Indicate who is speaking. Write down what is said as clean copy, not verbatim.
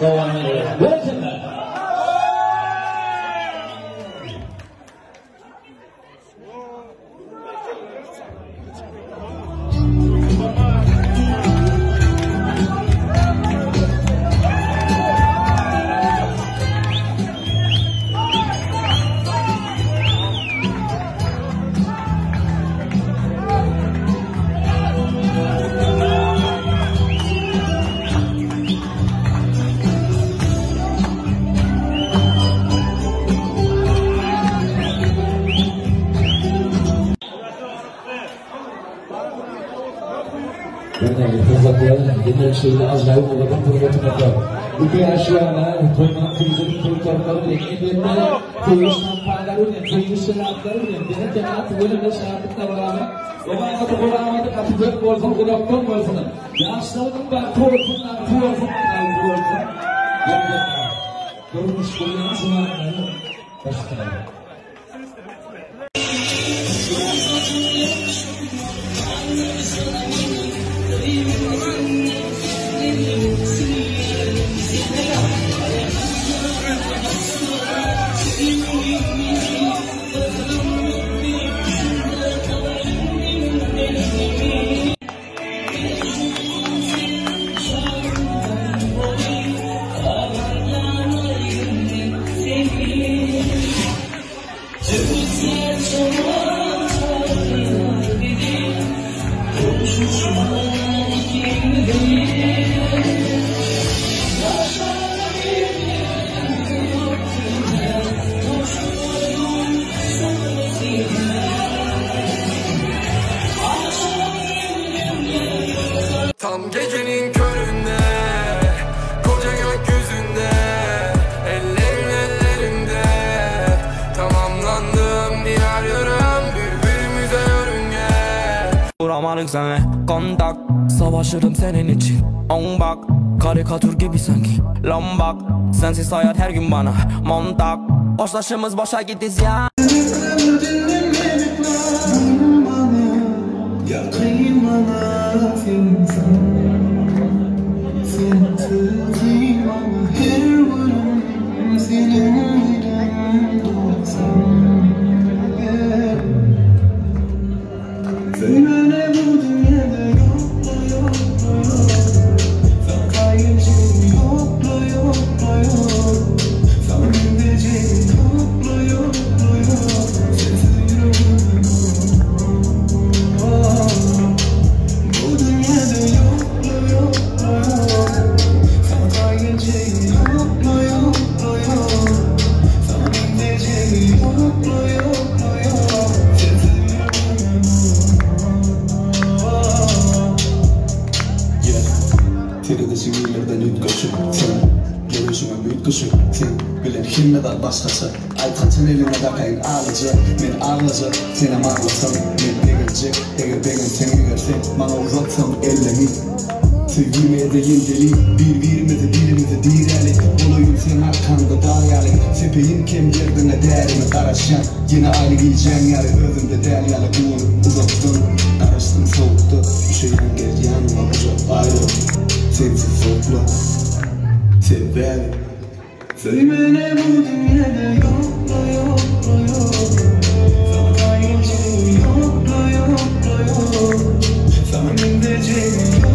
Speaker 1: Devam ediyor. Welcome. Yine şeyde acayip olarak kurbatmaklar. Bu yaşayanlar, toyman krizinin kurtarmaları, ekibetleri, koyuş kampanyları, koyuş şeratları, beni temat bölümde şartlıkla beraber, Oğlanmadı, kulağımadı, kapıcık bolsun, kulaktan bolsun. Yaşlarının var, korkunlar, korkunlar. Görmüş koyuyan zamanları, başka.
Speaker 2: Tam gecenin köründe, koca gökyüzünde, ellerimde, tamamlandım diğer yarım, birbirimize yörünge.
Speaker 3: Vuramadık senle kontak, savaşırım senin için. On bak, karikatür gibi sanki. Lombak, sensiz hayat her gün bana montak. Hoşlaşımız boşa gitti ya.
Speaker 4: Sen bilen kimden başkası Aytaçın eline bakayım ağlayacak Men ağlayacak seni ağlasam Men degelecek eğer ben seni görsem Bana uzatsam ellerini Sevgime de yendeli Birbirimize dilimize direli Olayım sen arkanda dayalı Sepeyin kem yerdine değerime karışan Yine aynı giyeceğim yarı özümde deryalı Bunu uzattın Karıştın soğukta Üşüyen gel yanıma uzak ayrı Sensiz sokla Severim Söyleme ne bu dünyada yokla yokla yok Sana gelince yokla yokla yok Sana gideceğim